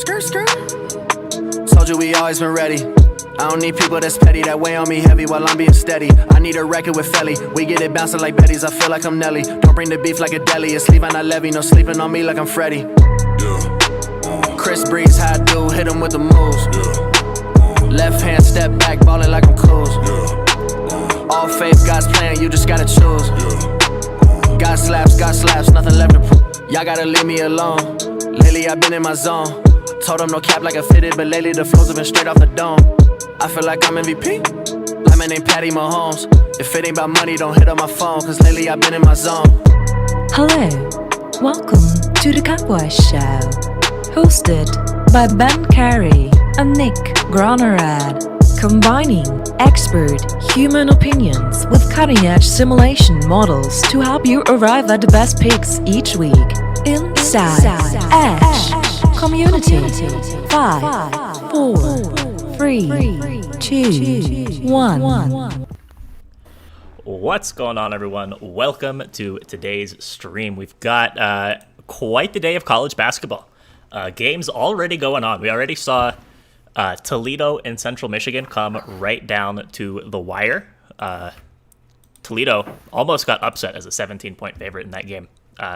Skirt, skirt. Told you we always been ready. I don't need people that's petty, that weigh on me heavy while I'm being steady. I need a record with Felly. We get it bouncing like Betty's, I feel like I'm Nelly. Don't bring the beef like a deli, it's leave on that levy. No sleeping on me like I'm Freddy. Chris Breeze, how I do, hit him with the moves. Left hand step back, ballin' like I'm cool. All faith, God's plan, you just gotta choose. God slaps, nothing left to prove. Y'all gotta leave me alone. Lately I've been in my zone. Told them no cap like I fitted, but lately the flows have been straight off the dome. I feel like I'm MVP, like my name Patty Mahomes. If it ain't about money, don't hit up my phone, cause lately I've been in my zone. Hello, welcome to the Cowboy Show, hosted by Ben Carey and Nick Gronerad, combining expert human opinions with cutting-edge simulation models to help you arrive at the best picks each week. Inside Edge Community. 5, 4, 3, 2, 1. What's going on, everyone? Welcome to today's stream. We've got quite the day of college basketball. Games already going on. We already saw Toledo and Central Michigan come right down to the wire. Toledo almost got upset as a 17-point favorite in that game.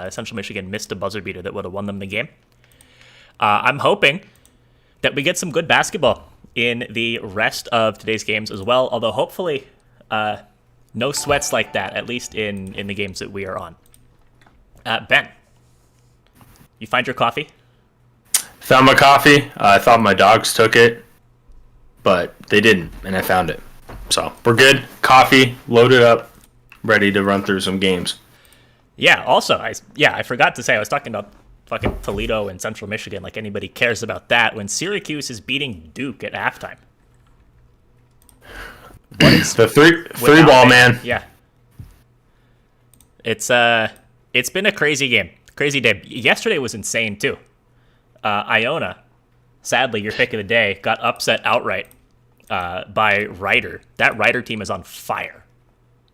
Central Michigan missed a buzzer beater that would have won them the game. I'm hoping that we get some good basketball in the rest of today's games as well, although hopefully no sweats like that, at least in the games that we are on. Ben, you find your coffee? Found my coffee. I thought my dogs took it, but they didn't, and I found it. So we're good. Coffee, loaded up, ready to run through some games. Yeah, also, I forgot to say, I was talking about fucking Toledo and Central Michigan like anybody cares about that when Syracuse is beating Duke at halftime. What is the three ball, man? Yeah. It's been a crazy game. Crazy day. Yesterday was insane too. Iona, sadly your pick of the day, got upset outright by Rider. That Rider team is on fire.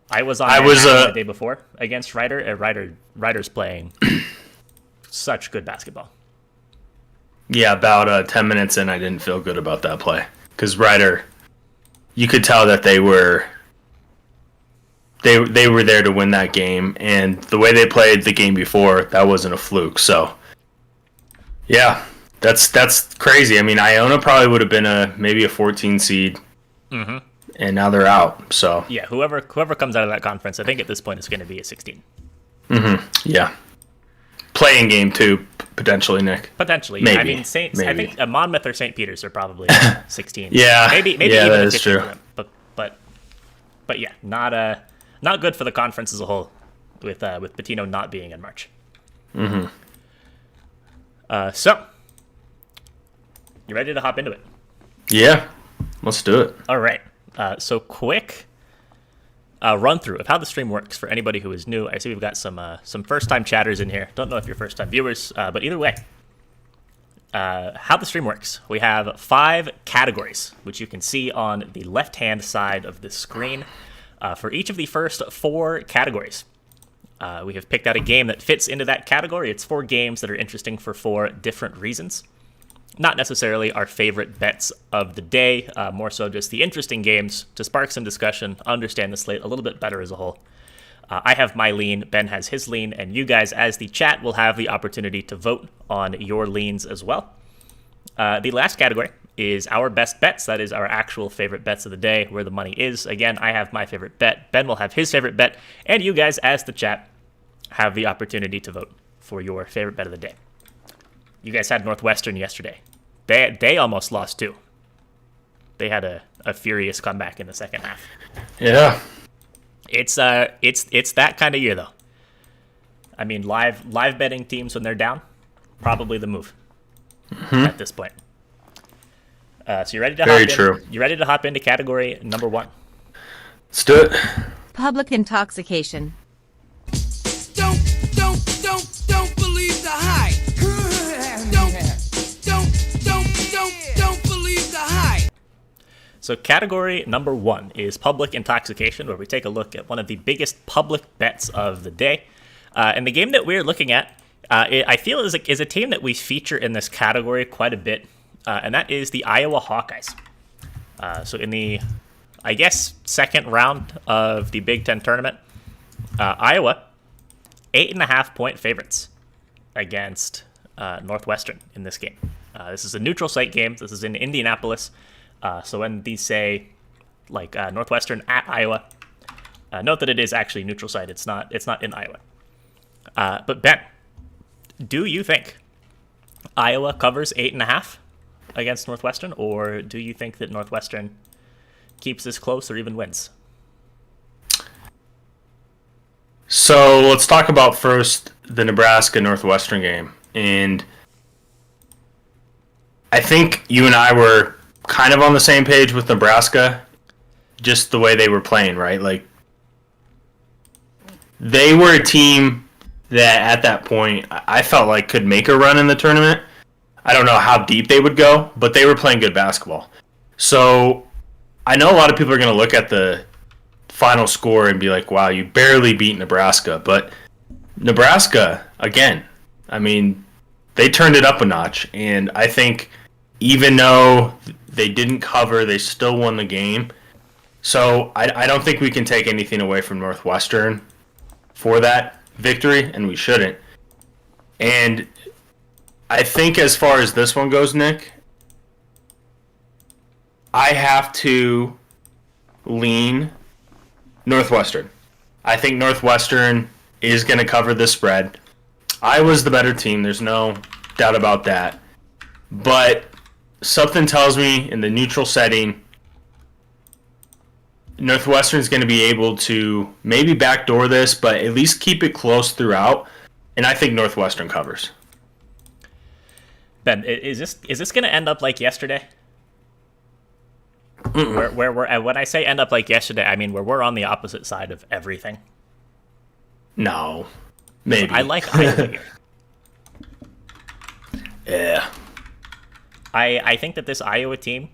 I was the day before against Rider. Rider's playing such good basketball. Yeah, about 10 minutes in, I didn't feel good about that play because Rider, you could tell that they were there to win that game, and the way they played the game before, that wasn't a fluke. So, yeah, that's crazy. I mean, Iona probably would have been maybe a 14 seed, and now they're out. So yeah, whoever comes out of that conference, I think at this point is going to be a 16. Yeah. Playing game too, potentially, Nick. Potentially, maybe. I mean, Saints. Maybe. I think Monmouth or St. Peter's are probably 16. Yeah, maybe yeah, even that a is 15 true. for them. But yeah, not good for the conference as a whole, with Pitino not being in March. So, you ready to hop into it? Yeah, let's do it. All right. So quick run through of how the stream works for anybody who is new. I see we've got some first time chatters in here. Don't know if you're first time viewers, but either way, how the stream works. We have 5 categories, which you can see on the left hand side of the screen. For each of the first 4 categories, we have picked out a game that fits into that category. It's 4 games that are interesting for 4 different reasons. Not necessarily our favorite bets of the day, more so just the interesting games to spark some discussion, understand the slate a little bit better as a whole. I have my lean, Ben has his lean, and you guys as the chat will have the opportunity to vote on your leans as well. The last category is our best bets. That is our actual favorite bets of the day, where the money is. Again, I have my favorite bet, Ben will have his favorite bet, and you guys as the chat have the opportunity to vote for your favorite bet of the day. You guys had Northwestern yesterday. They almost lost too. They had a furious comeback in the second half. Yeah. It's that kind of year though. I mean, live betting teams when they're down, probably the move at this point. So you ready to hop in? Very true. You ready to hop into category number 1? Let's do it. Public intoxication. Don't believe the hype. Don't believe the hype. So category number 1 is public intoxication, where we take a look at one of the biggest public bets of the day. And the game that we're looking at I feel is a team that we feature in this category quite a bit, and that is the Iowa Hawkeyes. So in the, I guess, second round of the Big Ten tournament, Iowa, 8.5-point favorites against Northwestern in this game. This is a neutral site game. This is in Indianapolis. So when these say, like, Northwestern at Iowa, note that it is actually neutral site. It's not in Iowa. But Ben, do you think Iowa covers 8.5 against Northwestern, or do you think that Northwestern keeps this close or even wins? So let's talk about first the Nebraska-Northwestern game. And I think you and I were kind of on the same page with Nebraska, just the way they were playing, right? Like, they were a team that at that point I felt like could make a run in the tournament. I don't know how deep they would go, but they were playing good basketball. So I know a lot of people are going to look at the final score and be like, wow, you barely beat Nebraska. But Nebraska, again, I mean, they turned it up a notch. And I think even though they didn't cover, they still won the game. So I don't think we can take anything away from Northwestern for that victory, and we shouldn't. And I think as far as this one goes, Nick, I have to lean Northwestern. I think Northwestern is going to cover the spread. Iowa's the better team. There's no doubt about that. But something tells me in the neutral setting, Northwestern's going to be able to maybe backdoor this, but at least keep it close throughout. And I think Northwestern covers. Ben, is this going to end up like yesterday? Where we're, when I say end up like yesterday, I mean where we're on the opposite side of everything. No, maybe. I like Iowa here. Yeah. I think that this Iowa team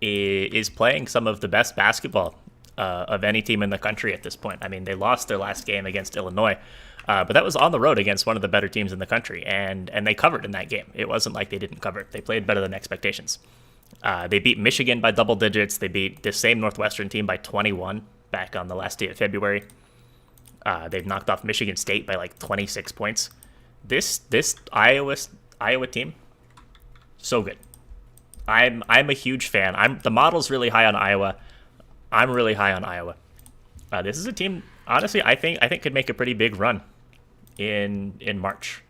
is playing some of the best basketball of any team in the country at this point. I mean, they lost their last game against Illinois, but that was on the road against one of the better teams in the country, and they covered in that game. It wasn't like they didn't cover. They played better than expectations. They beat Michigan by double digits. They beat the same Northwestern team by 21 back on the last day of February. They've knocked off Michigan State by like 26 points. This Iowa team, so good. I'm a huge fan. The model's really high on Iowa. I'm really high on Iowa. This is a team, honestly, I think could make a pretty big run in March.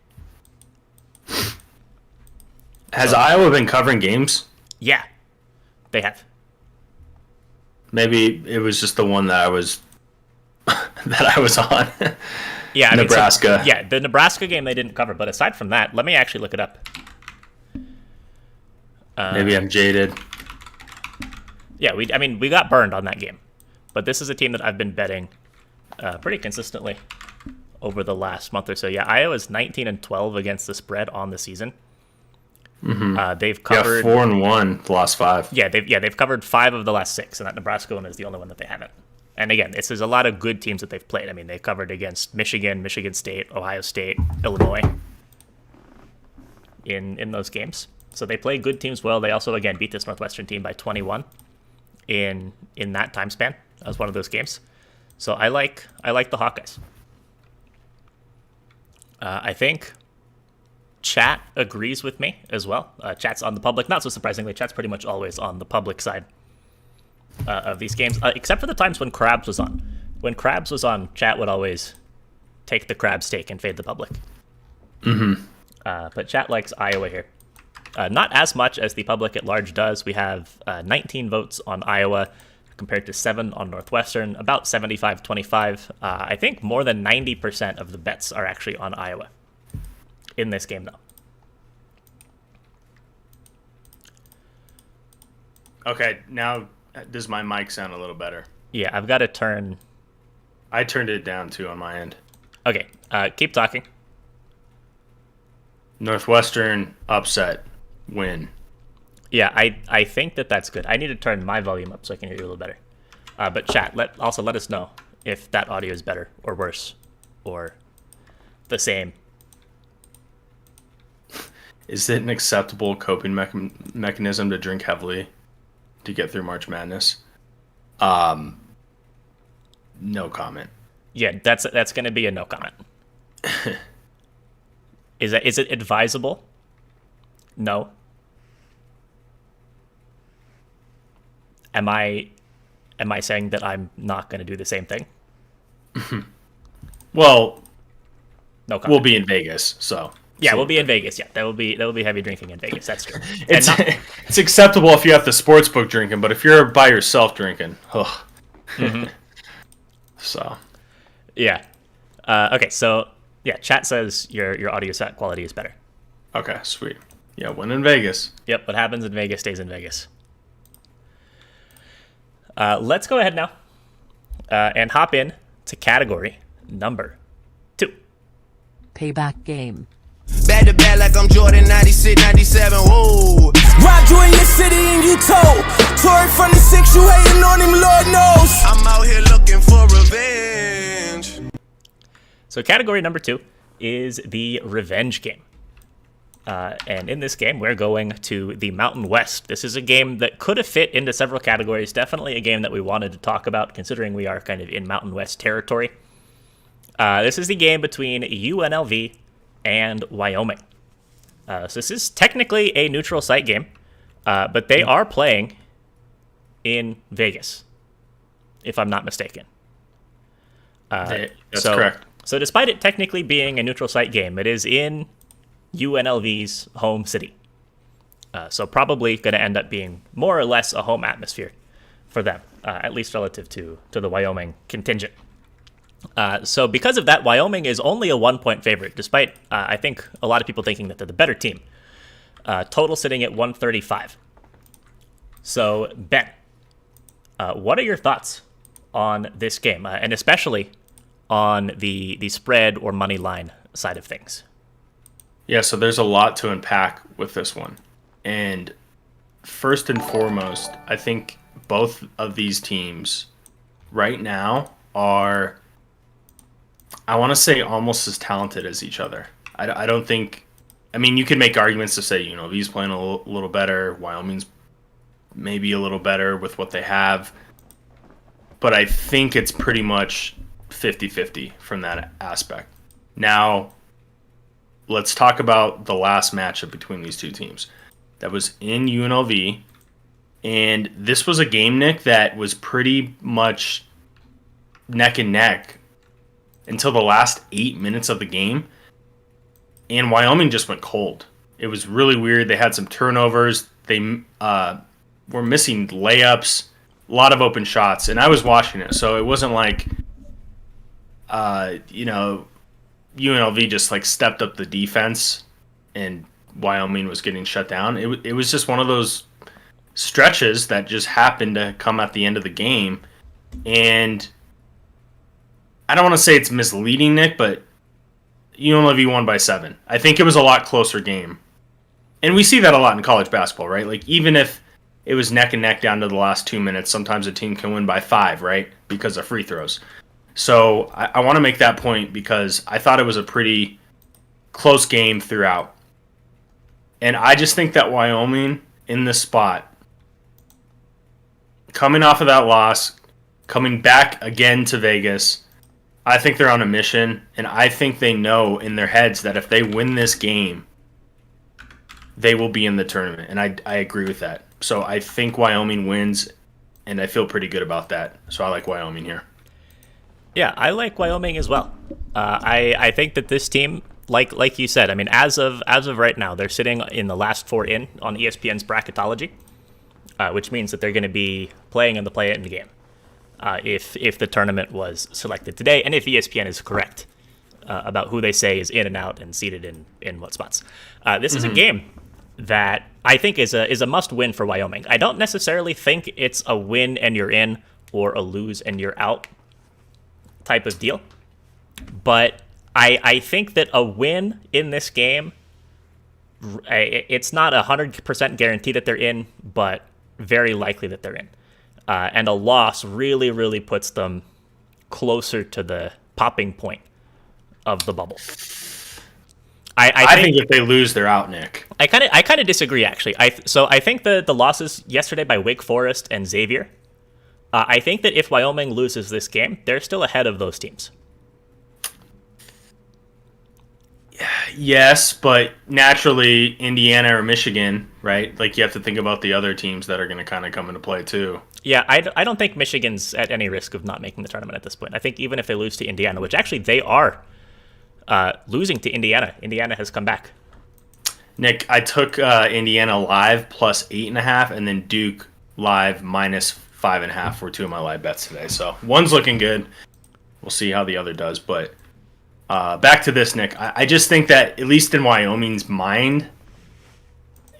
Has Iowa been covering games? Yeah, they have. Maybe it was just the one that I was on. Yeah, I mean, Nebraska. Yeah, the Nebraska game they didn't cover, but aside from that, let me actually look it up. Maybe I'm jaded. Yeah, we got burned on that game, but this is a team that I've been betting pretty consistently over the last month or so. Yeah, Iowa's 19-12 against the spread on the season. Mm-hmm. They've covered 4-1 the last 5. Yeah, they've covered 5 of the last 6, and that Nebraska one is the only one that they haven't. And again, there's a lot of good teams that they've played. I mean, they covered against Michigan, Michigan State, Ohio State, Illinois in those games. So they play good teams well. They also, again, beat this Northwestern team by 21 in that time span. That was one of those games. So I like the Hawkeyes. I think chat agrees with me as well. Chat's on the public. Not so surprisingly, chat's pretty much always on the public side of these games, except for the times when Krabs was on. When Krabs was on, chat would always take the Krabs take and fade the public. Mm-hmm. But chat likes Iowa here. Not as much as the public at large does. We have 19 votes on Iowa compared to 7 on Northwestern, about 75-25. I think more than 90% of the bets are actually on Iowa in this game, though. Okay, now does my mic sound a little better? Yeah, I've got to turn... I turned it down, too, on my end. Okay, keep talking. Northwestern upset win. Yeah, I think that's good. I need to turn my volume up so I can hear you a little better. But chat, let us know if that audio is better or worse or the same Is it an acceptable coping mechanism to drink heavily to get through March Madness? No comment. Yeah, that's going to be a no comment. Is it advisable? No. Am I saying that I'm not going to do the same thing? Well, No comment. we'll be in Vegas, so Yeah, we'll be in Vegas. Yeah, that will be heavy drinking in Vegas. That's true. it's And not- it's acceptable if you have the sports book drinking, but if you're by yourself drinking, ugh. So yeah. Okay, so yeah, chat says your audio set quality is better. okay, sweet. Yeah, when in Vegas. Yep, what happens in Vegas stays in Vegas. Let's go ahead now and hop in to category number 2. Payback game. Back to back like I'm Jordan 96, 97. Whoa. Robbed you in your city and you told. Tory from the 6, you hating on him, Lord knows. I'm out here looking for revenge. So category number 2 is the revenge game. And in this game, we're going to the Mountain West. This is a game that could have fit into several categories. Definitely a game that we wanted to talk about, considering we are kind of in Mountain West territory. This is the game between UNLV and Wyoming. So this is technically a neutral site game, but they are playing in Vegas, if I'm not mistaken. That's so, correct. So despite it technically being a neutral site game, it is in UNLV's home city. So probably going to end up being more or less a home atmosphere for them, at least relative to the Wyoming contingent. So because of that, Wyoming is only a 1-point favorite, despite I think a lot of people thinking that they're the better team. Total sitting at 135. So Ben, what are your thoughts on this game, and especially on the spread or money line side of things? Yeah, so there's a lot to unpack with this one. And first and foremost, I think both of these teams right now are, I want to say, almost as talented as each other. I don't think, I mean, you can make arguments to say, you know, V's playing a little better, Wyoming's maybe a little better with what they have. But I think it's pretty much 50-50 from that aspect. Now, let's talk about the last matchup between these two teams. That was in UNLV, and this was a game, Nick, that was pretty much neck and neck until the last 8 minutes of the game, and Wyoming just went cold. It was really weird. They had some turnovers. They were missing layups, a lot of open shots, and I was watching it, so it wasn't like, UNLV just like stepped up the defense and Wyoming was getting shut down. It was just one of those stretches that just happened to come at the end of the game. And I don't want to say it's misleading, Nick, but UNLV won by 7. I think it was a lot closer game. And we see that a lot in college basketball, right? Like, even if it was neck and neck down to the last 2 minutes, sometimes a team can win by 5, right? Because of free throws. So I want to make that point because I thought it was a pretty close game throughout. And I just think that Wyoming in this spot, coming off of that loss, coming back again to Vegas, I think they're on a mission. And I think they know in their heads that if they win this game, they will be in the tournament. And I agree with that. So I think Wyoming wins, and I feel pretty good about that. So I like Wyoming here. Yeah, I like Wyoming as well. I think that this team, like you said, I mean, as of right now, they're sitting in the last 4 in on ESPN's bracketology, which means that they're going to be playing in the play-in game if the tournament was selected today, and if ESPN is correct about who they say is in and out and seated in what spots. This is a game that I think is a must-win for Wyoming. I don't necessarily think it's a win and you're in or a lose and you're out type of deal. But I think that a win in this game, it's not 100% guarantee that they're in, but very likely that they're in. And a loss really, really puts them closer to the popping point of the bubble. I think if they lose, they're out, Nick. I kind of disagree actually. I think the losses yesterday by Wake Forest and Xavier. I think that if Wyoming loses this game, they're still ahead of those teams. Yes, but naturally, Indiana or Michigan, right? Like, you have to think about the other teams that are going to kind of come into play, too. Yeah, I don't think Michigan's at any risk of not making the tournament at this point. I think even if they lose to Indiana, which actually they are losing to Indiana. Indiana has come back. Nick, I took Indiana live plus 8.5, and then Duke live minus 5.5 were two of my live bets today. So one's looking good. We'll see how the other does, but... back to this, Nick. I just think that, at least in Wyoming's mind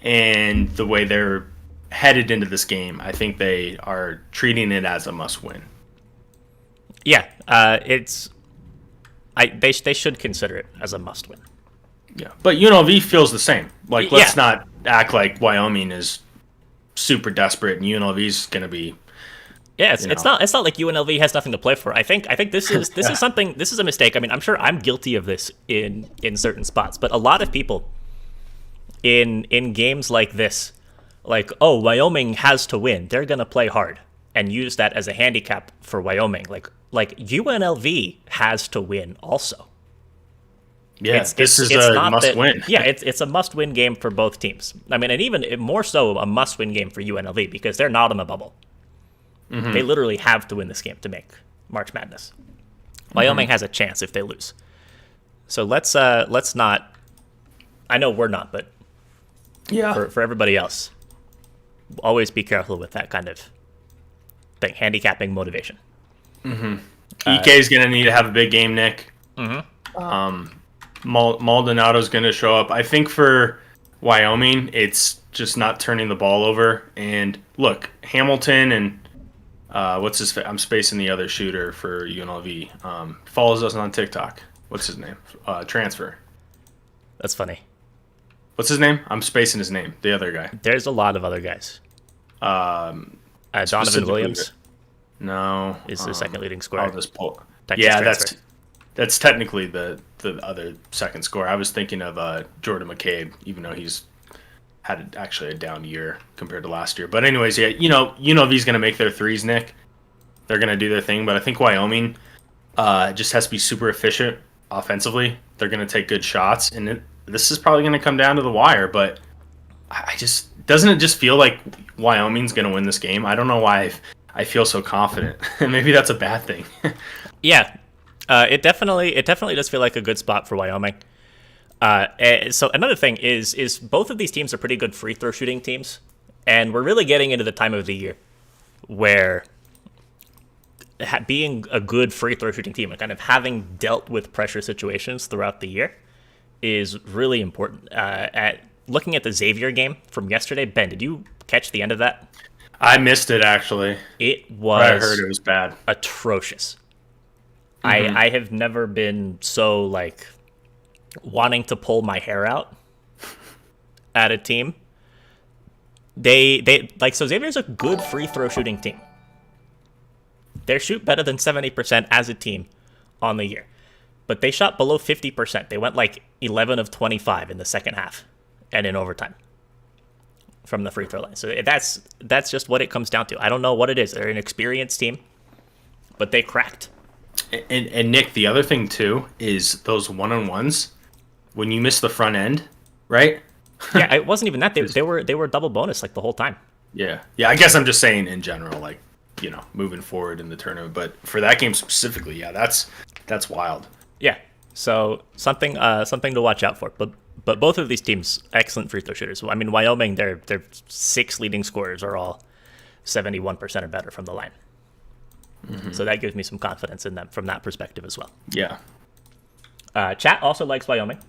and the way they're headed into this game, I think they are treating it as a must-win. Yeah, they should consider it as a must-win. Yeah, but UNLV feels the same. Like, let's not act like Wyoming is super desperate and UNLV's going to be... Yeah, it's not like UNLV has nothing to play for. I think this is a mistake. I mean, I'm sure I'm guilty of this in certain spots, but a lot of people in games like this, like, oh, Wyoming has to win, they're gonna play hard, and use that as a handicap for Wyoming. Like UNLV has to win also. Yeah, this is a must-win. Yeah, it's a must-win game for both teams. I mean, and even more so a must-win game for UNLV because they're not on the bubble. Mm-hmm. They literally have to win this game to make March Madness. Wyoming has a chance if they lose. So let's not. I know we're not, but for everybody else, always be careful with that kind of thing. Handicapping motivation. Mm-hmm. EK is gonna need to have a big game, Nick. Mm-hmm. Maldonado's gonna show up. I think for Wyoming, it's just not turning the ball over. And look, Hamilton and. What's his? I'm spacing the other shooter for UNLV. Follows us on TikTok. What's his name? Transfer. That's funny. What's his name? I'm spacing his name. The other guy. There's a lot of other guys. Donovan Williams. No, is the second leading scorer. I'll just pull. Yeah, that's technically the other second scorer. I was thinking of Jordan McCabe, even though he's had actually a down year compared to last year. But anyways, yeah, UNLV's going to make their threes, Nick. They're going to do their thing. But I think Wyoming just has to be super efficient offensively. They're going to take good shots. And this is probably going to come down to the wire. But doesn't it just feel like Wyoming's going to win this game? I don't know why I feel so confident. Maybe that's a bad thing. Yeah, it definitely does feel like a good spot for Wyoming. So another thing is both of these teams are pretty good free throw shooting teams, and we're really getting into the time of the year where being a good free throw shooting team and kind of having dealt with pressure situations throughout the year is really important. Looking at the Xavier game from yesterday, Ben, did you catch the end of that? I missed it, actually. It was. I heard it was bad. Atrocious. Mm-hmm. I have never been so wanting to pull my hair out at a team. So Xavier's a good free throw shooting team. They shoot better than 70% as a team on the year, but they shot below 50%. They went 11 of 25 in the second half and in overtime from the free throw line. So that's just what it comes down to. I don't know what it is. They're an experienced team, but they cracked. And Nick, the other thing too is those one-on-ones. When you miss the front end, right? Yeah, it wasn't even that. They were double bonus the whole time. Yeah. I guess I'm just saying in general, moving forward in the tournament. But for that game specifically, yeah, that's wild. Yeah. So something to watch out for. But both of these teams, excellent free throw shooters. I mean, Wyoming, their 6 leading scorers are all 71% or better from the line. Mm-hmm. So that gives me some confidence in them from that perspective as well. Yeah. Chat also likes Wyoming.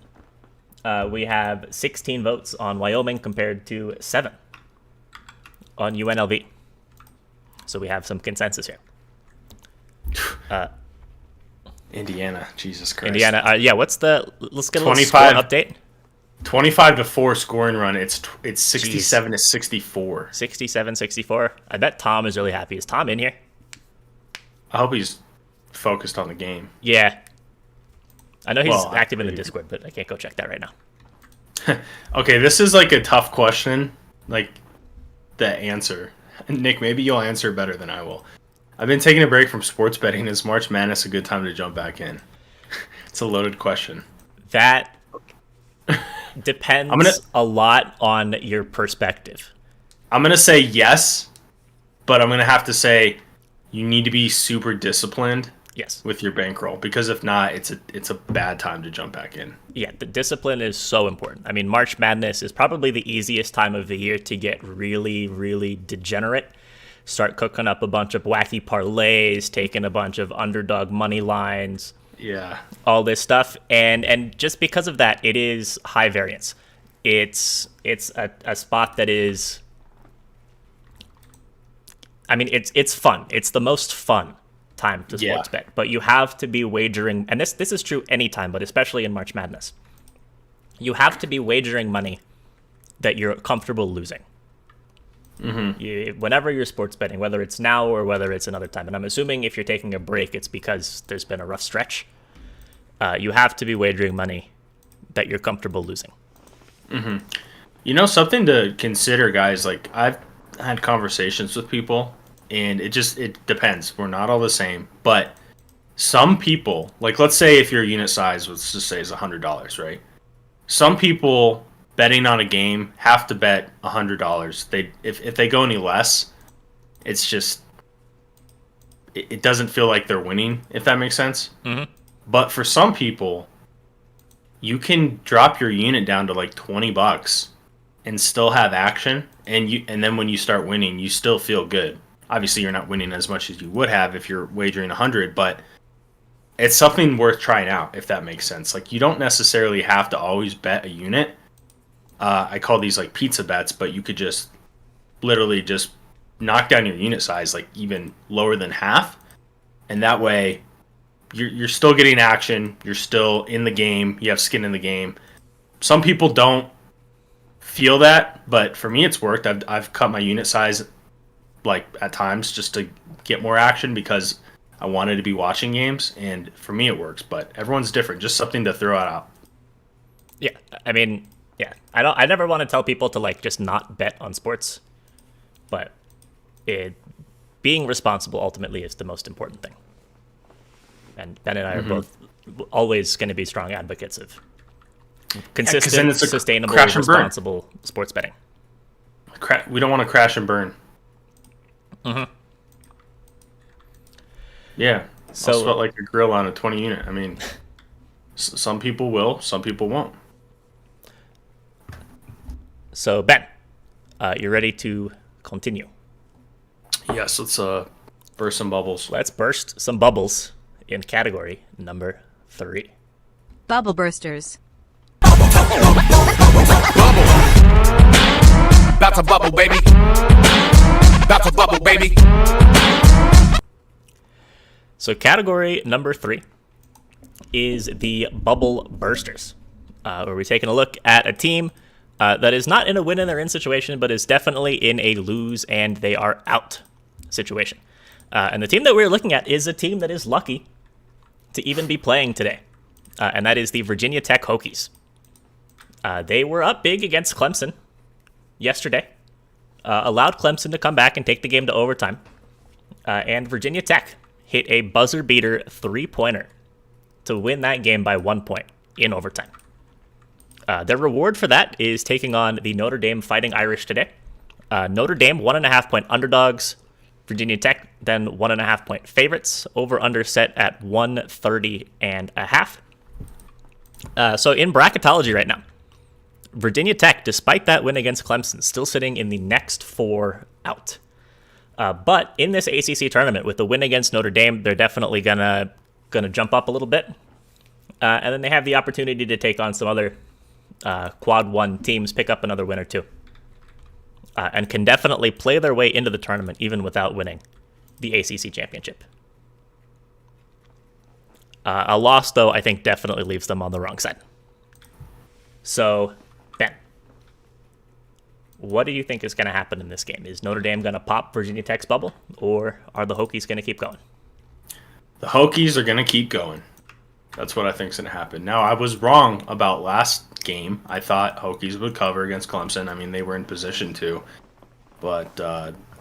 We have 16 votes on Wyoming compared to 7 on UNLV. So we have some consensus here. Indiana, Jesus Christ. Indiana, let's get a little 25 score update. 25-4 scoring run. It's 67 to 64. 67-64. I bet Tom is really happy. Is Tom in here? I hope he's focused on the game. Yeah. I know he's Well, active in the Discord, but I can't go check that right now. Okay, this is like a tough question. Like the answer, Nick, maybe you'll answer better than I will. I've been taking a break from sports betting. Is March Madness a good time to jump back in? It's a loaded question. That depends a lot on your perspective. I'm gonna say yes, but I'm gonna have to say you need to be super disciplined. Yes. With your bankroll, because if not, it's a bad time to jump back in. Yeah, the discipline is so important. I mean, March Madness is probably the easiest time of the year to get really, really degenerate. Start cooking up a bunch of wacky parlays, taking a bunch of underdog money lines. Yeah. All this stuff. And just because of that, it is high variance. It's a spot that is, I mean, it's fun. It's the most fun time to sports bet, but you have to be wagering, and this is true anytime, but especially in March Madness. You have to be wagering money that you're comfortable losing. Whenever you're sports betting, whether it's now or whether it's another time, and I'm assuming if you're taking a break, it's because there's been a rough stretch. You have to be wagering money that you're comfortable losing. You know, something to consider, guys, like I've had conversations with people, and it depends. We're not all the same, but some people, like let's say if your unit size, let's just say is $100, right? Some people betting on a game have to bet $100. If they go any less, it's just it doesn't feel like they're winning, if that makes sense. But for some people, you can drop your unit down to like $20 and still have action, and then when you start winning, you still feel good. Obviously, you're not winning as much as you would have if you're wagering 100, but it's something worth trying out, if that makes sense. Like, you don't necessarily have to always bet a unit. I call these like pizza bets, but you could just literally just knock down your unit size like even lower than half, and that way you're still getting action, you're still in the game, you have skin in the game. Some people don't feel that, but for me it's worked. I've cut my unit size like at times just to get more action because I wanted to be watching games, and for me it works, but everyone's different. Just something to throw out. Yeah, I mean, yeah, I never want to tell people to like just not bet on sports, but being responsible ultimately is the most important thing. And Ben and I are both always going to be strong advocates of consistent, sustainable, responsible sports betting. We don't want to crash and burn. Yeah, so I felt like a grill on a 20 unit. I mean, some people will, some people won't. So Ben, you ready to continue? Yes, let's burst some bubbles. Let's burst some bubbles in category number 3. Bubble bursters. About to bubble, baby. About to bubble, baby. So category number 3 is the bubble bursters, where we're taking a look at a team that is not in a win and they're in situation, but is definitely in a lose and they are out situation. And the team that we're looking at is a team that is lucky to even be playing today, and that is the Virginia Tech Hokies. They were up big against Clemson yesterday, allowed Clemson to come back and take the game to overtime, and Virginia Tech hit a buzzer beater 3-pointer to win that game by 1 point in overtime. Their reward for that is taking on the Notre Dame Fighting Irish today. Notre Dame 1.5 point underdogs. Virginia Tech then 1.5 point favorites. Over under set at 130.5. So in bracketology right now, Virginia Tech, despite that win against Clemson, still sitting in the next 4 out. But in this ACC tournament, with the win against Notre Dame, they're definitely gonna jump up a little bit, and then they have the opportunity to take on some other quad 1 teams, pick up another win or two, and can definitely play their way into the tournament even without winning the ACC championship. A loss, though, I think definitely leaves them on the wrong side. So, Ben, what do you think is going to happen in this game? Is Notre Dame going to pop Virginia Tech's bubble, or are the Hokies going to keep going? The Hokies are going to keep going. That's what I think's going to happen. Now, I was wrong about last game. I thought Hokies would cover against Clemson. I mean, they were in position to, but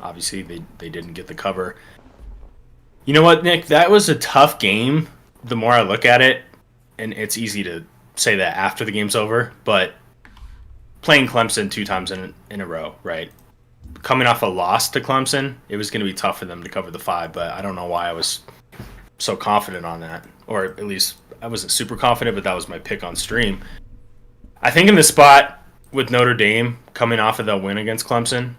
obviously they didn't get the cover. You know what, Nick? That was a tough game. The more I look at it, and it's easy to say that after the game's over, but playing Clemson 2 times in a row, right? Coming off a loss to Clemson, it was going to be tough for them to cover the 5, but I don't know why I was so confident on that. Or at least I wasn't super confident, but that was my pick on stream. I think in the spot with Notre Dame coming off of the win against Clemson,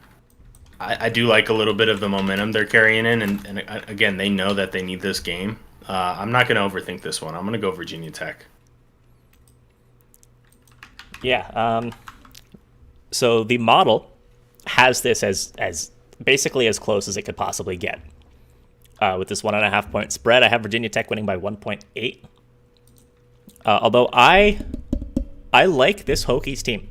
I do like a little bit of the momentum they're carrying in, and again, they know that they need this game. I'm not going to overthink this one. I'm going to go Virginia Tech. Yeah. So the model has this as basically as close as it could possibly get. With this 1.5 point spread, I have Virginia Tech winning by 1.8. Although I like this Hokies team.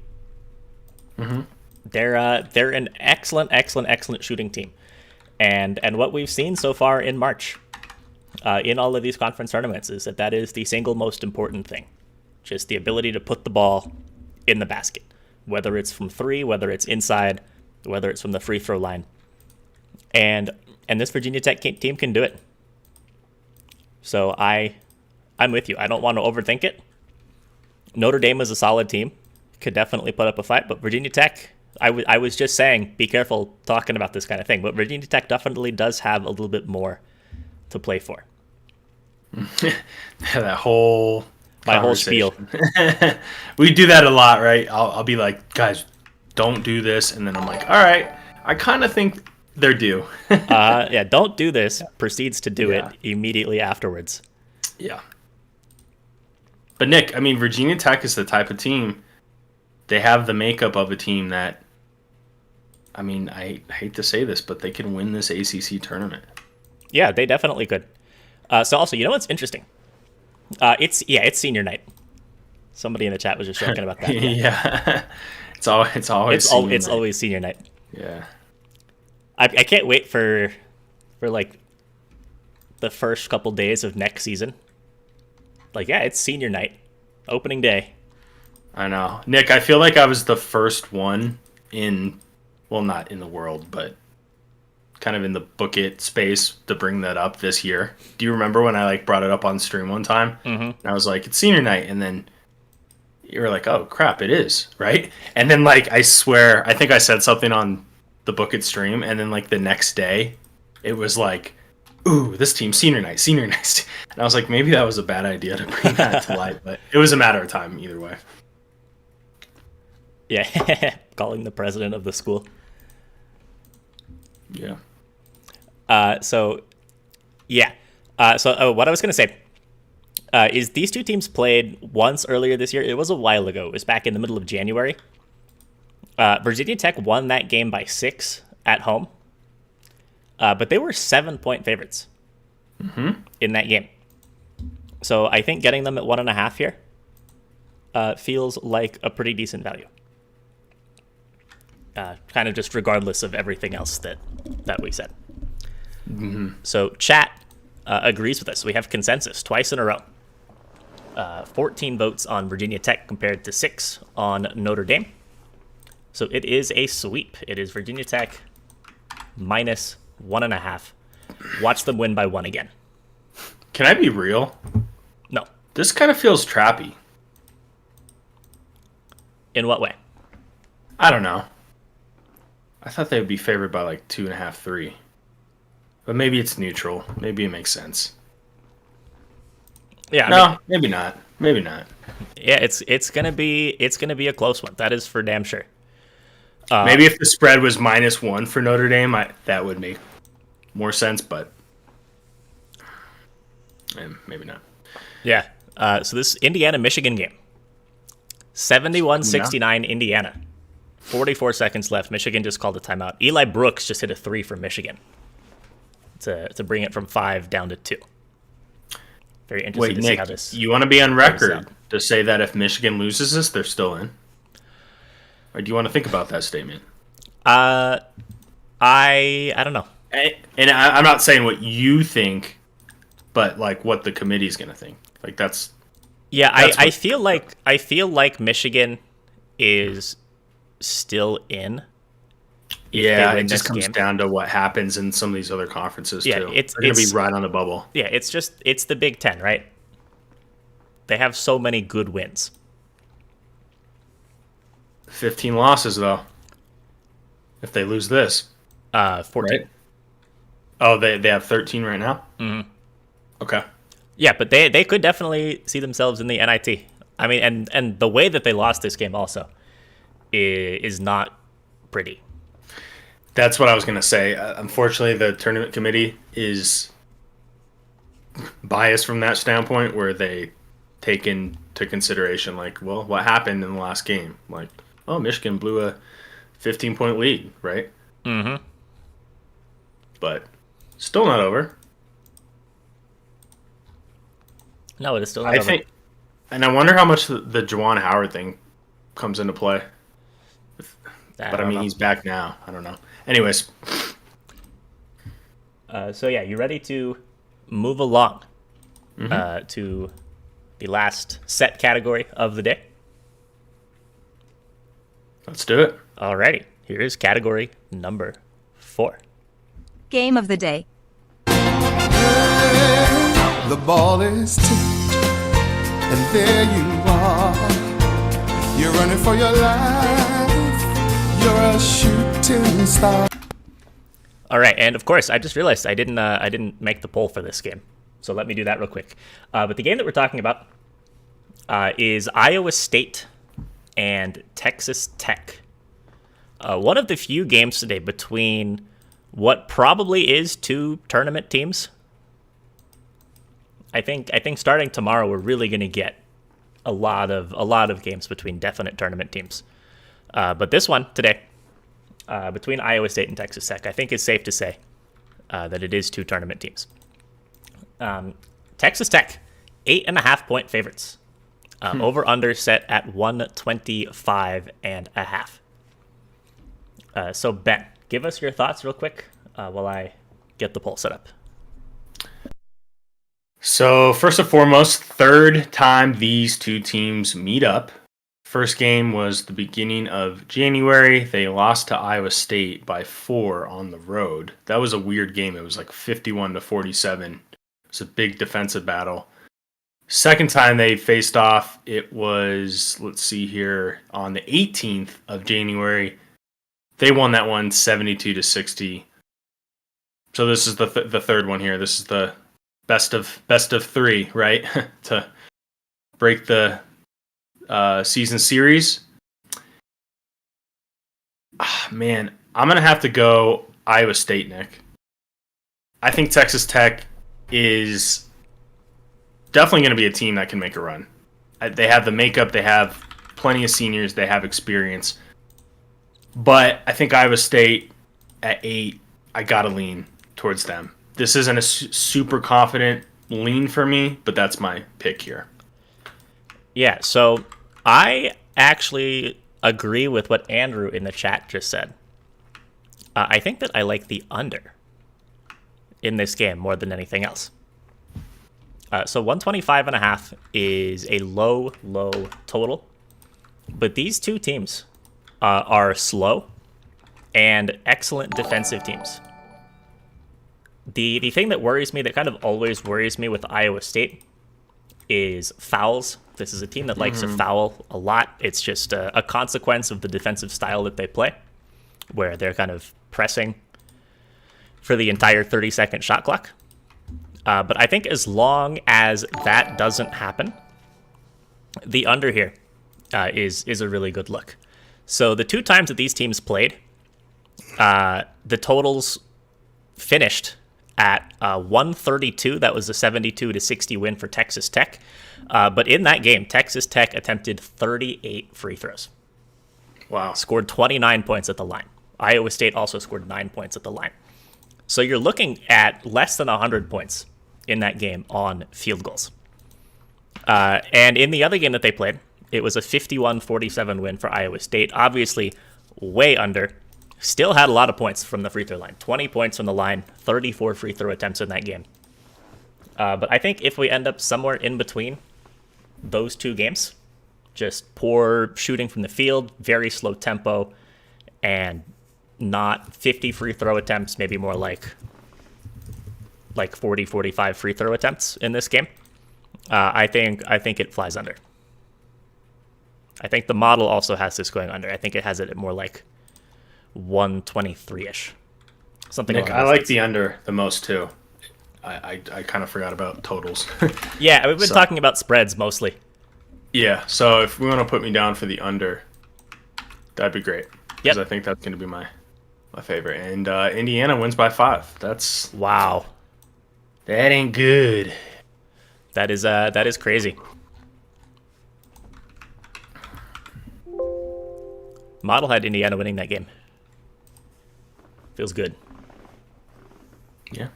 Mm-hmm. They're an excellent shooting team, and what we've seen so far in March, in all of these conference tournaments, is that is the single most important thing, just the ability to put the ball in the basket, whether it's from 3, whether it's inside, whether it's from the free throw line, and this Virginia Tech team can do it. So I'm with you. I don't want to overthink it. Notre Dame is a solid team, could definitely put up a fight, but Virginia Tech, I was just saying, be careful talking about this kind of thing, but Virginia Tech definitely does have a little bit more to play for. That whole my whole spiel. We do that a lot, right? I'll be like, guys, don't do this, and then I'm like, all right, I kind of think they're due. Yeah, don't do this. Proceeds to do it immediately afterwards. Yeah. But Nick, I mean, Virginia Tech is the type of team, they have the makeup of a team that, I mean, I hate to say this, but they can win this ACC tournament. Yeah, they definitely could. So also, you know what's interesting? It's senior night. Somebody in the chat was just joking about that. Yeah. It's always senior night. Yeah. I can't wait for like the first couple days of next season. Like, yeah, it's senior night, opening day. I know. Nick, I feel like I was the first one not in the world, but kind of in the book it space to bring that up this year. Do you remember when I brought it up on stream one time? Mm-hmm. And I was like, it's senior night, and then you were like, oh crap, it is, right? And then I swear, I think I said something on the book it stream, and then the next day, it was like, ooh, this team's senior night. And I was like, maybe that was a bad idea to bring that to light, but it was a matter of time either way. Yeah, calling the president of the school. Yeah. So what I was going to say is these two teams played once earlier this year. It was a while ago. It was back in the middle of January. Virginia Tech won that game by 6 at home. But they were 7-point favorites in that game. So I think getting them at 1.5 here feels like a pretty decent value. Kind of just regardless of everything else that we said. Mm-hmm. So chat agrees with us. We have consensus twice in a row. 14 votes on Virginia Tech compared to 6 on Notre Dame. So it is a sweep. It is Virginia Tech minus 1.5. Watch them win by 1 again. Can I be real? No. This kind of feels trappy. In what way? I don't know. I thought they would be favored by 2.5, 3. But maybe it's neutral. Maybe it makes sense. Yeah. Maybe not. Maybe not. Yeah, it's gonna be a close one. That is for damn sure. Maybe if the spread was -1 for Notre Dame, that would make more sense. But maybe not. Yeah. So this Indiana-Michigan game, 71-69 Indiana. 44 seconds left. Michigan just called a timeout. Eli Brooks just hit a 3 for Michigan to bring it from 5 down to 2. Very interesting to see how this. You want to be on record to say that if Michigan loses this, they're still in? Or do you want to think about that statement? I don't know. And I'm not saying what you think, but what the committee's going to think. That's Yeah, I feel like Michigan is still in. Yeah, it just comes down to what happens in some of these other conferences too. They're going to be right on the bubble. Yeah, it's the Big Ten, right? They have so many good wins. 15 losses though. If they lose this, 14. Right? Oh, they have 13 right now. Mm-hmm. Okay. Yeah, but they could definitely see themselves in the NIT. I mean, and the way that they lost this game also is not pretty. That's what I was going to say. Unfortunately, the tournament committee is biased from that standpoint, where they take into consideration, like, well, what happened in the last game? Like, oh, Michigan blew a 15-point lead, right? Mm-hmm. But still not over. No, it is still not over. And I wonder how much the Juwan Howard thing comes into play. But I mean, he's back now. I don't know. Anyways. So yeah, you ready to move along to the last set category of the day? Let's do it. Alrighty, here is category number 4. Game of the day. The ball is tipped, and there you are. You're running for your life. You're a shooting star. All right, and of course, I just realized I didn't make the poll for this game, so let me do that real quick. But the game that we're talking about is Iowa State and Texas Tech. One of the few games today between what probably is 2 tournament teams. I think starting tomorrow we're really going to get a lot of games between definite tournament teams. But this one today, between Iowa State and Texas Tech, I think it's safe to say that it is 2 tournament teams. Texas Tech, 8.5-point favorites. Over under set at 125.5. So Ben, give us your thoughts real quick while I get the poll set up. So first and foremost, third time these 2 teams meet up. First game was the beginning of January. They lost to Iowa State by 4 on the road. That was a weird game. It was like 51-47. It was a big defensive battle. Second time they faced off, it was, let's see here, on the 18th of January. They won that one 72-60. So this is the third one here. This is the best of 3, right? To break the season series. Man, I'm going to have to go Iowa State, Nick. I think Texas Tech is definitely going to be a team that can make a run. They have the makeup, they have plenty of seniors, they have experience. But I think Iowa State at 8, I got to lean towards them. This isn't a super confident lean for me, but that's my pick here. Yeah, so I actually agree with what Andrew in the chat just said. I think that I like the under in this game more than anything else. So 125.5 is a low total. But these 2 teams are slow and excellent defensive teams. The thing that worries me, that kind of always worries me with Iowa State, is fouls. This is a team that likes to foul a lot. It's just a consequence of the defensive style that they play, where they're kind of pressing for the entire 30-second shot clock. But I think as long as that doesn't happen, the under here is a really good look. So the 2 times that these teams played, the totals finished at 132. That was a 72-60 win for Texas Tech. But in that game, Texas Tech attempted 38 free throws. Wow. Scored 29 points at the line. Iowa State also scored 9 points at the line. So you're looking at less than 100 points in that game on field goals. And in the other game that they played, it was a 51-47 win for Iowa State. Obviously, way under. Still had a lot of points from the free throw line. 20 points from the line, 34 free throw attempts in that game. But I think if we end up somewhere in between, those two games. Just poor shooting from the field, very slow tempo, and not 50 free throw attempts, maybe more like 40, 45 free throw attempts in this game. I think it flies under. I think the model also has this going under. I think it has it at more like 123-ish. Something Nick, like I like the under the most too. I kind of forgot about totals. Yeah, we've been talking about spreads mostly. Yeah, so if we want to put me down for the under, that'd be great. Because I think that's going to be my favorite. And Indiana wins by 5. That's Wow. That ain't good. That is crazy. Model had Indiana winning that game. Feels good. Yeah.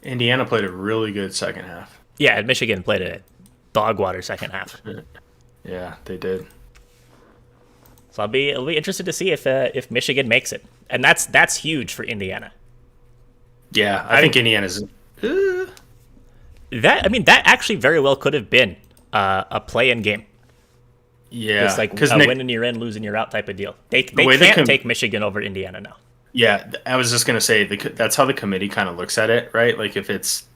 Indiana played a really good second half. Yeah, and Michigan played a dog water second half. Yeah, they did. So I'll be interested to see if Michigan makes it, and that's huge for Indiana. Yeah, I think Indiana's. That actually very well could have been a play-in game. Yeah, It's like a win and you're in, losing you're out type of deal. They can't take Michigan over Indiana now. Yeah, I was just gonna say that's how the committee kind of looks at it, right? Like if it's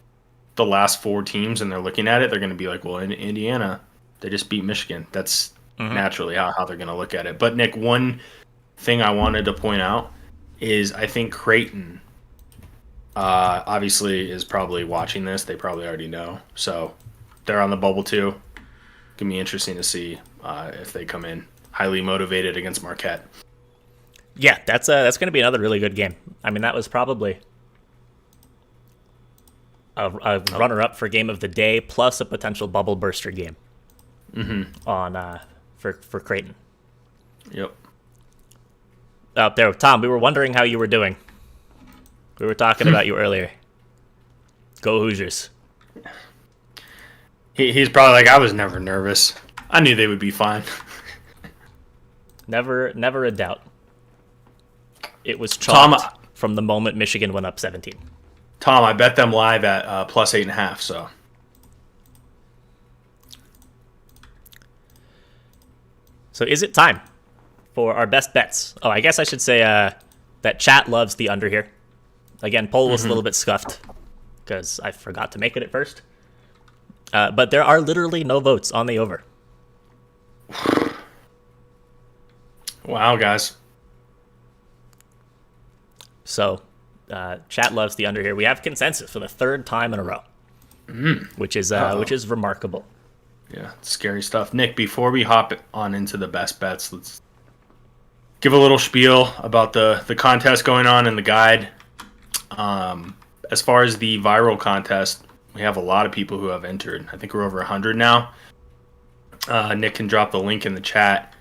the last 4 teams and they're looking at it, they're gonna be like, well, in Indiana, they just beat Michigan. That's naturally how they're gonna look at it. But Nick, one thing I wanted to point out is I think Creighton obviously is probably watching this. They probably already know, so they're on the bubble too. Gonna be interesting to see if they come in highly motivated against Marquette. Yeah, that's going to be another really good game. I mean, that was probably a runner-up for game of the day, plus a potential bubble burster game on for Creighton. Yep. Out there, Tom. We were wondering how you were doing. We were talking about you earlier. Go Hoosiers. He's probably like, I was never nervous. I knew they would be fine. Never a doubt. It was chalked from the moment Michigan went up 17. Tom, I bet them live at plus 8.5. So is it time for our best bets? Oh, I guess I should say that chat loves the under here. Again, poll was a little bit scuffed because I forgot to make it at first. But there are literally no votes on the over. Wow, guys. So, chat loves the under here. We have consensus for the 3rd time in a row, which is remarkable. Yeah, scary stuff. Nick, before we hop on into the best bets, let's give a little spiel about the contest going on in the guide. As far as the viral contest, we have a lot of people who have entered. I think we're over 100 now. Nick can drop the link in the chat.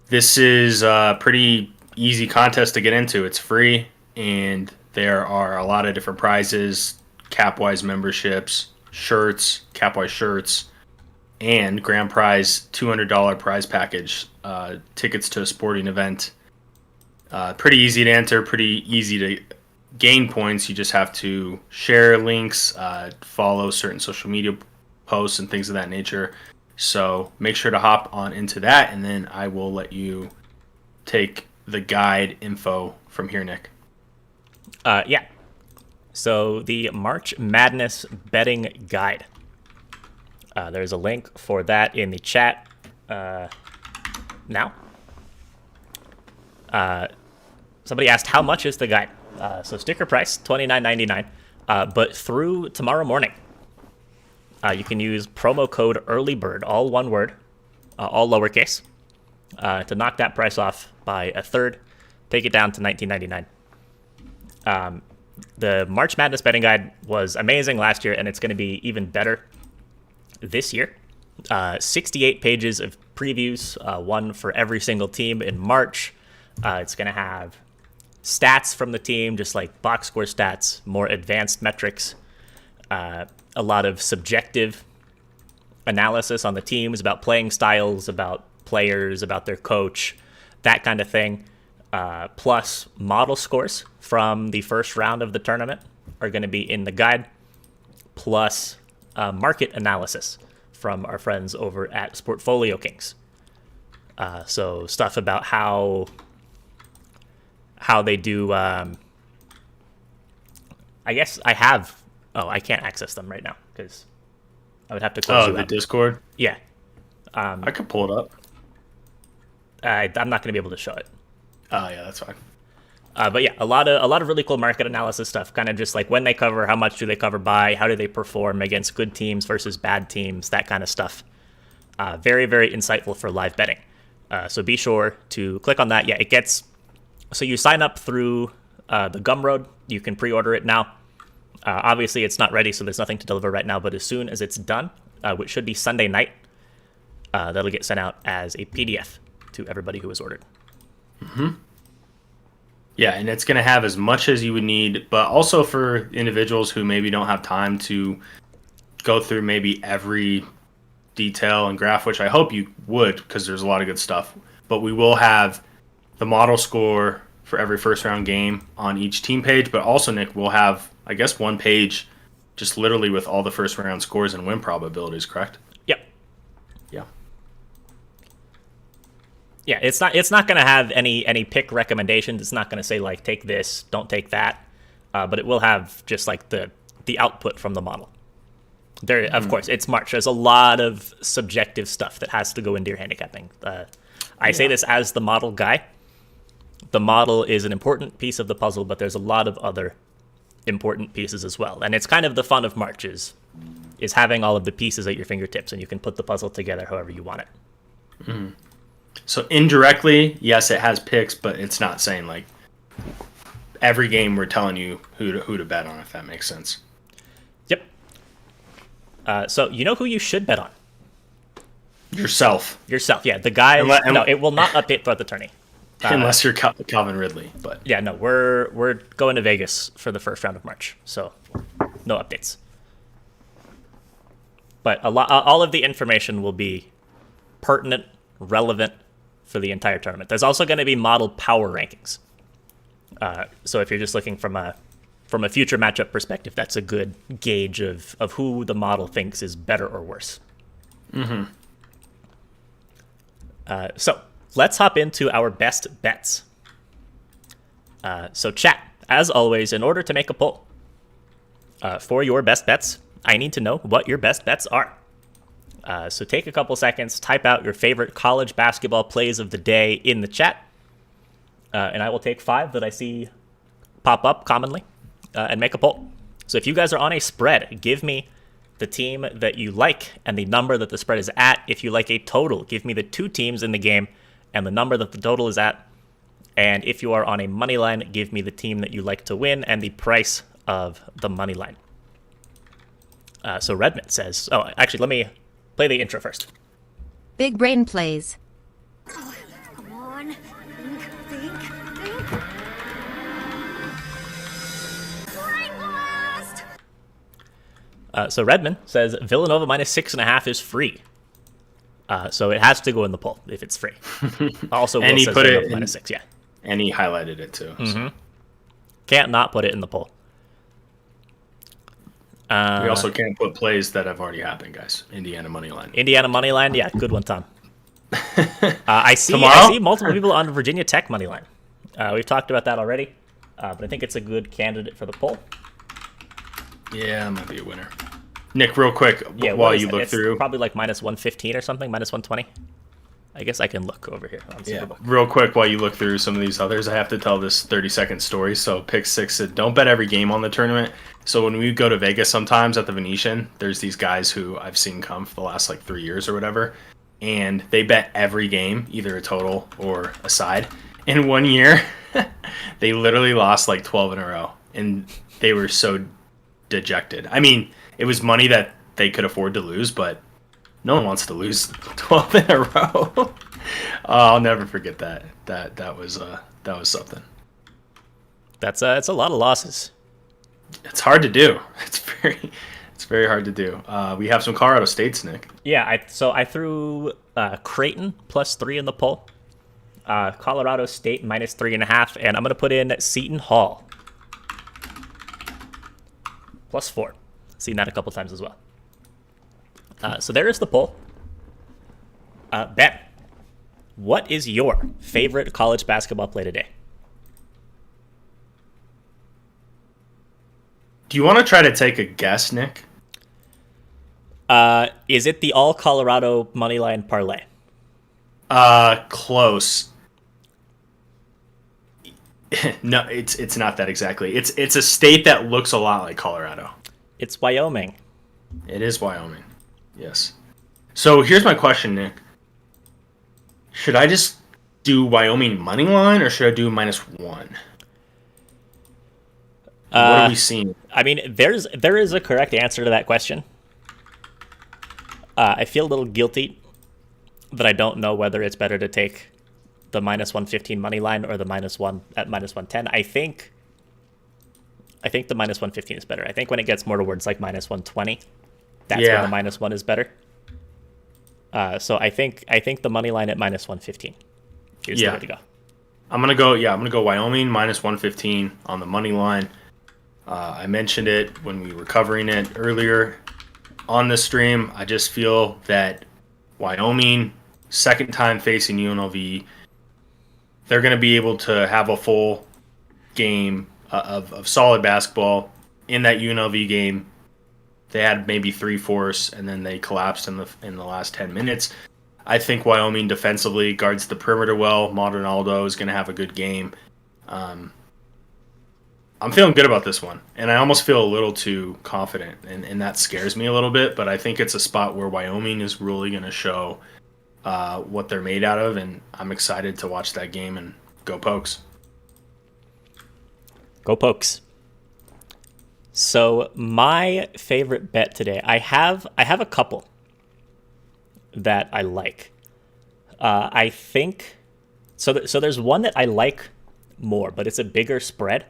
This is a pretty easy contest to get into. It's free, and there are a lot of different prizes, Capwise memberships, shirts, Capwise shirts, and grand prize $200 prize package, tickets to a sporting event. Pretty easy to enter, pretty easy to gain points. You just have to share links, follow certain social media posts and things of that nature. So make sure to hop on into that, and then I will let you take the guide info from here, Nick. Yeah. So the March Madness betting guide. There's a link for that in the chat now. Somebody asked, how much is the guide? So sticker price, $29.99. But through tomorrow morning, you can use promo code EARLYBIRD, all one word, all lowercase, to knock that price off by a third, take it down to $19.99. The March Madness betting guide was amazing last year, and it's going to be even better this year. 68 pages of previews, one for every single team in March. It's going to have stats from the team, just like box score stats, more advanced metrics, a lot of subjective analysis on the teams about playing styles, about players, about their coach, that kind of thing. Plus model scores from the first round of the tournament are going to be in the guide, plus market analysis. from our friends over at Sportfolio Kings. So stuff about how they do. I guess I have. Oh, I can't access them right now because I would have to close you the out. Discord? Yeah. I could pull it up. I'm not going to be able to show it. Oh, yeah, that's fine. But yeah, a lot of really cool market analysis stuff. Kind of just like when they cover, how much do they cover by, how do they perform against good teams versus bad teams, that kind of stuff. Very, very insightful for live betting. So be sure to click on that. Yeah, it gets. So you sign up through the Gumroad. You can pre-order it now. Obviously, it's not ready, so there's nothing to deliver right now. But as soon as it's done, which should be Sunday night, that'll get sent out as a PDF to everybody who has ordered. Mm-hmm. Yeah, and it's going to have as much as you would need, but also for individuals who maybe don't have time to go through maybe every detail and graph, which I hope you would because there's a lot of good stuff. But we will have the model score for every first round game on each team page, but also, Nick, we'll have, I guess, one page just literally with all the first round scores and win probabilities, correct? Yep. Yeah. Yeah, it's not going to have any pick recommendations. It's not going to say like take this, don't take that, but it will have just like the output from the model. There, of course, it's March. There's a lot of subjective stuff that has to go into your handicapping. I say this as the model guy. The model is an important piece of the puzzle, but there's a lot of other important pieces as well. And it's kind of the fun of March is having all of the pieces at your fingertips, and you can put the puzzle together however you want it. Mm-hmm. So indirectly, yes, it has picks, but it's not saying like every game we're telling you who to bet on, if that makes sense. Yep. So you know who you should bet on? Yourself. Yourself, yeah. The guy. No, it will not update throughout the tourney. Unless you're Calvin Ridley, but yeah, no, we're going to Vegas for the first round of March, so no updates. But all of the information will be pertinent, relevant for the entire tournament. There's also going to be modeled power rankings. So if you're just looking from a future matchup perspective, that's a good gauge of who the model thinks is better or worse. Mm-hmm. So let's hop into our best bets. So chat, as always, in order to make a poll for your best bets, I need to know what your best bets are. So take a couple seconds, type out your favorite college basketball plays of the day in the chat, and I will take 5 that I see pop up commonly and make a poll. So if you guys are on a spread, give me the team that you like and the number that the spread is at. If you like a total, give me the 2 teams in the game and the number that the total is at. And if you are on a money line, give me the team that you like to win and the price of the money line. So Redmond says, oh, actually, let me play the intro first. Big Brain plays. Come on. Think. Brain blast! So Redmond says Villanova -6.5 is free. So it has to go in the poll if it's free. Also, and Will he says put it Villanova in, -6, yeah. And he highlighted it too. Mm-hmm. So. Can't not put it in the poll. We also can't put plays that have already happened, guys. Indiana money line. Indiana money line, yeah, good one, Tom. I see multiple people on Virginia Tech money line. We've talked about that already, but I think it's a good candidate for the poll. Yeah, might be a winner. Nick, real quick, Yeah, while you look through, probably like -115 or something, -120. I guess I can look over here on Superbook. Real quick while you look through some of these others, I have to tell this 30-second story. So Pick 6 said, don't bet every game on the tournament. So when we go to Vegas sometimes at the Venetian, there's these guys who I've seen come for the last like 3 years or whatever, and they bet every game, either a total or a side. In 1 year, they literally lost like 12 in a row, and they were so dejected. I mean, it was money that they could afford to lose, but no one wants to lose 12 in a row. I'll never forget that. That was something. It's a lot of losses. It's hard to do. It's very hard to do. We have some Colorado States, Nick. Yeah, I threw Creighton +3 in the poll. Colorado State -3.5, and I'm gonna put in Seton Hall +4. Seen that a couple times as well. So there is the poll. Ben, what is your favorite college basketball play today? Do you want to try to take a guess, Nick? Is it the all Colorado moneyline parlay? Close. No, it's not that exactly. It's a state that looks a lot like Colorado. It's Wyoming. It is Wyoming. Yes. So here's my question, Nick. Should I just do Wyoming money line or should I do -1? What are we seeing? I mean, there is a correct answer to that question. I feel a little guilty that I don't know whether it's better to take the -115 money line or the -1 at -110. I think the -115 is better. I think when it gets more towards like -120, that's when the -1 is better. So I think the money line at -115 is the way to go. I'm gonna go Wyoming -115 on the money line. I mentioned it when we were covering it earlier on the stream. I just feel that Wyoming, second time facing UNLV, they're going to be able to have a full game of solid basketball. In that UNLV game, they had maybe 3-4, and then they collapsed in the last 10 minutes. I think Wyoming defensively guards the perimeter well. Maldonado is going to have a good game. I'm feeling good about this one, and I almost feel a little too confident, and that scares me a little bit, but I think it's a spot where Wyoming is really going to show what they're made out of, and I'm excited to watch that game, and go Pokes. Go Pokes. So my favorite bet today, I have a couple that I like. I think, so there's one that I like more, but it's a bigger spread.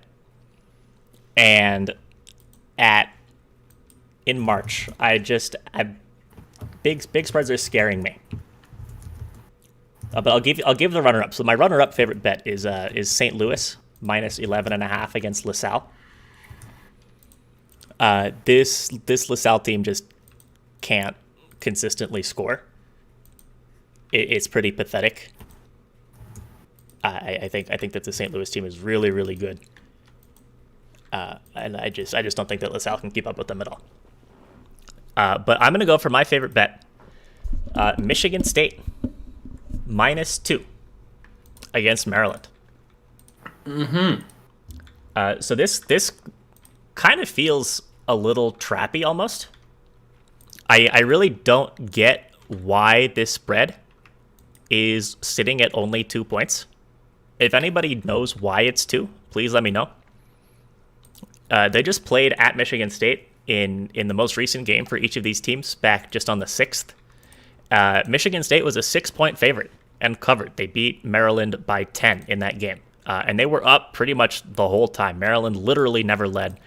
And in March, big spreads are scaring me. But I'll give the runner up. So my runner up favorite bet is St. Louis -11.5 against LaSalle. This LaSalle team just can't consistently score. It's pretty pathetic. I think that the St. Louis team is really, really good. And I just don't think that LaSalle can keep up with them at all. But I'm going to go for my favorite bet. Michigan State -2 against Maryland. So this kind of feels a little trappy almost. I really don't get why this spread is sitting at only 2 points. If anybody knows why it's 2, please let me know. They just played at Michigan State in the most recent game for each of these teams back just on the 6th. Michigan State was a 6-point favorite and covered. They beat Maryland by 10 in that game. And they were up pretty much the whole time. Maryland literally never led.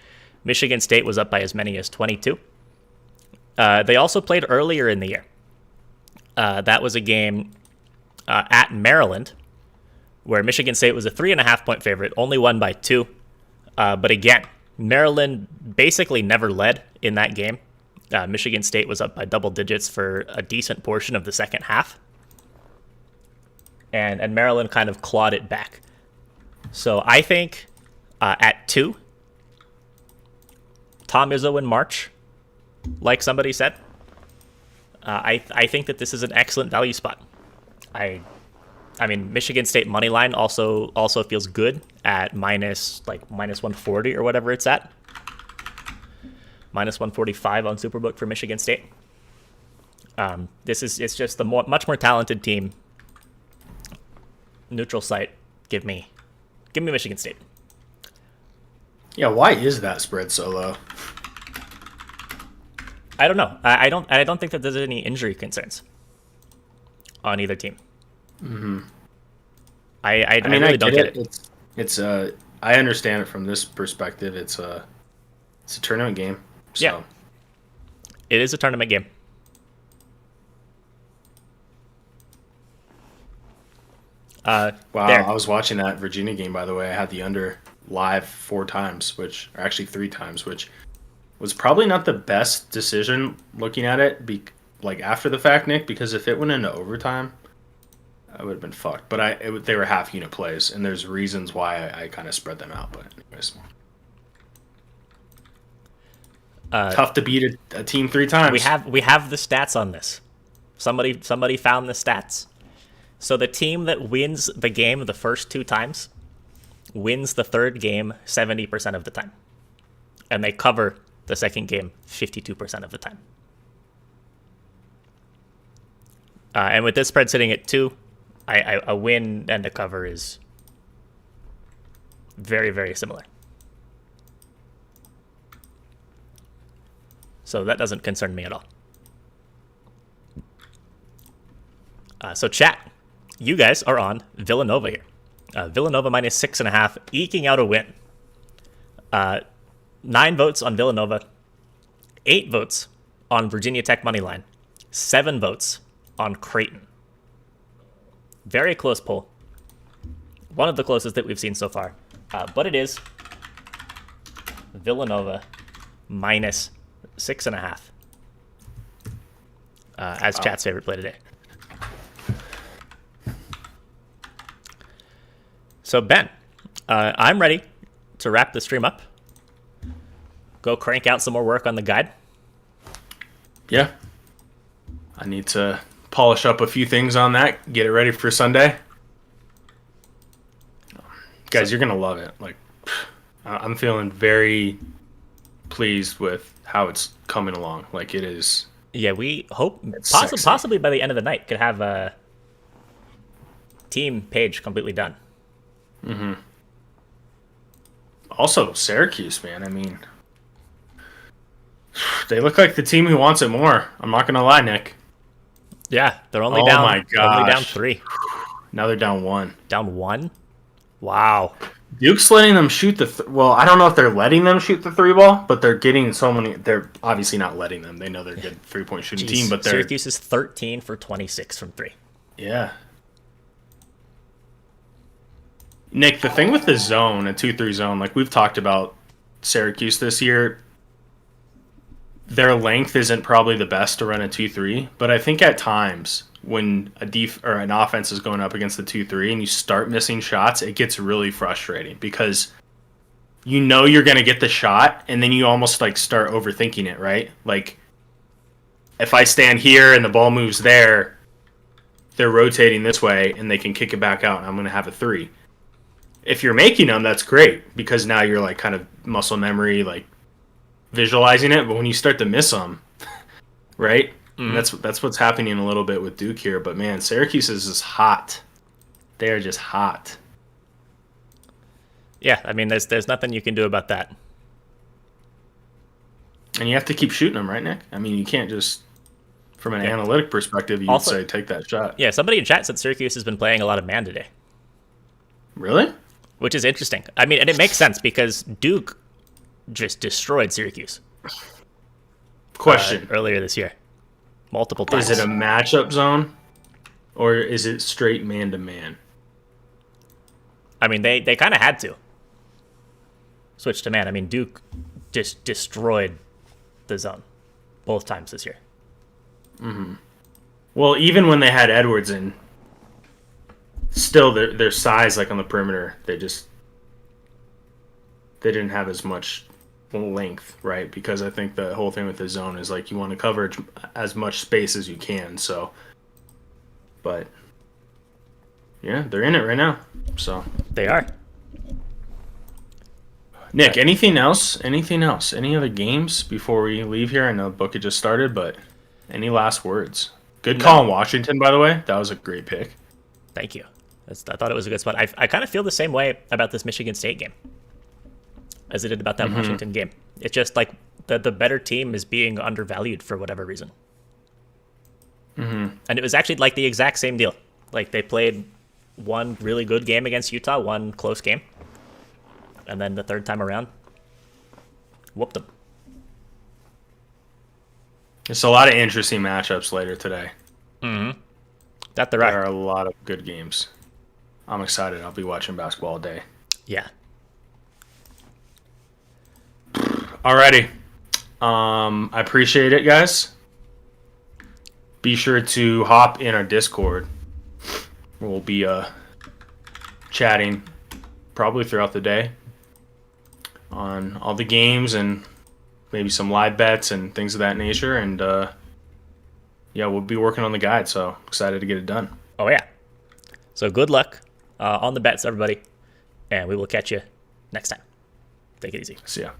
Michigan State was up by as many as 22. They also played earlier in the year. That was a game at Maryland where Michigan State was a 3.5-point favorite, only won by 2. But again, Maryland basically never led in that game. Michigan State was up by double digits for a decent portion of the second half. And Maryland kind of clawed it back. So I think at 2, Tom Izzo in March, like somebody said, I think that this is an excellent value spot. I mean, Michigan State money line also feels good at -140 or whatever it's at. -145 on Superbook for Michigan State. It's just the much more talented team. Neutral site. Give me Michigan State. Yeah, why is that spread so low? I don't know. I don't think that there's any injury concerns on either team. I really don't get it. It's I understand it from this perspective. It's a tournament game. So. Yeah, it is a tournament game. Wow, there. I was watching that Virginia game, by the way. I had the under live 4 times, or actually 3 times, which was probably not the best decision looking at it. like after the fact, Nick, because if it went into overtime, I would have been fucked. But they were half unit plays, and there's reasons why I kind of spread them out. But anyways, tough to beat a team 3 times. We have the stats on this. Somebody found the stats. So the team that wins the game the first 2 times wins the third game 70% of the time, and they cover the second game 52% of the time. And with this spread sitting at 2, a win and a cover is very, very similar. So that doesn't concern me at all. So chat, you guys are on Villanova here. Villanova minus 6.5, eking out a win. 9 votes on Villanova, 8 votes on Virginia Tech moneyline, 7 votes on Creighton. Very close poll. One of the closest that we've seen so far. But it is Villanova minus 6.5 as chat's favorite play today. So Ben, I'm ready to wrap the stream up. Go crank out some more work on the guide. Yeah. I need to polish up a few things on that, get it ready for Sunday. Guys, you're going to love it. Like, I'm feeling very pleased with how it's coming along. Like, it is. Yeah, we hope sexy. possibly by the end of the night could have a team page completely done. Mm-hmm. Also, Syracuse, man. I mean, they look like the team who wants it more. I'm not gonna lie, Nick. Yeah, they're only Oh down. my gosh. Only down 3. Now they're down 1. Down 1. Wow. Duke's letting them shoot the. Well, I don't know if they're letting them shoot the 3 ball, but they're getting so many. They're obviously not letting them. They know they're a good 3-point shooting team, but they're. Syracuse is 13 for 26 from 3. Yeah. Nick, the thing with the zone, a 2-3 zone, like we've talked about Syracuse this year, their length isn't probably the best to run a 2-3, but I think at times when an offense is going up against the 2-3 and you start missing shots, it gets really frustrating because you know you're going to get the shot and then you almost like start overthinking it, right? Like if I stand here and the ball moves there, they're rotating this way and they can kick it back out and I'm going to have a 3. If you're making them, that's great because now you're like kind of muscle memory, like visualizing it. But when you start to miss them, right? Mm-hmm. That's what's happening a little bit with Duke here. But man, Syracuse is just hot. They are just hot. Yeah, I mean, there's nothing you can do about that. And you have to keep shooting them, right, Nick? I mean, you can't just, from an analytic perspective, you'd say take that shot. Yeah, somebody in chat said Syracuse has been playing a lot of man today. Really? Which is interesting. I mean, and it makes sense because Duke just destroyed Syracuse. Question. Earlier this year. Multiple times. Is it a matchup zone? Or is it straight man-to-man? I mean, they kind of had to switch to man. I mean, Duke just destroyed the zone both times this year. Mm-hmm. Well, even when they had Edwards in, still their size, like on the perimeter, they didn't have as much length, right? Because I think the whole thing with the zone is like you want to cover as much space as you can. So, but yeah, they're in it right now. So they are. Nick, anything else? Anything else? Any other games before we leave here? I know the book had just started, but any last words? Good call in Washington, by the way. That was a great pick. Thank you. I thought it was a good spot. I kind of feel the same way about this Michigan State game as I did about that Washington game. It's just like the better team is being undervalued for whatever reason. Mm-hmm. And it was actually like the exact same deal. Like they played one really good game against Utah, one close game. And then the third time around, whooped them. It's a lot of interesting matchups later today. Mm-hmm. There are a lot of good games. I'm excited. I'll be watching basketball all day. Yeah. Alrighty. I appreciate it, guys. be sure to hop in our Discord. We'll be chatting probably throughout the day on all the games and maybe some live bets and things of that nature. And yeah, we'll be working on the guide, so excited to get it done. Oh, yeah. So good luck on the bets, everybody. And we will catch you next time. Take it easy. See ya.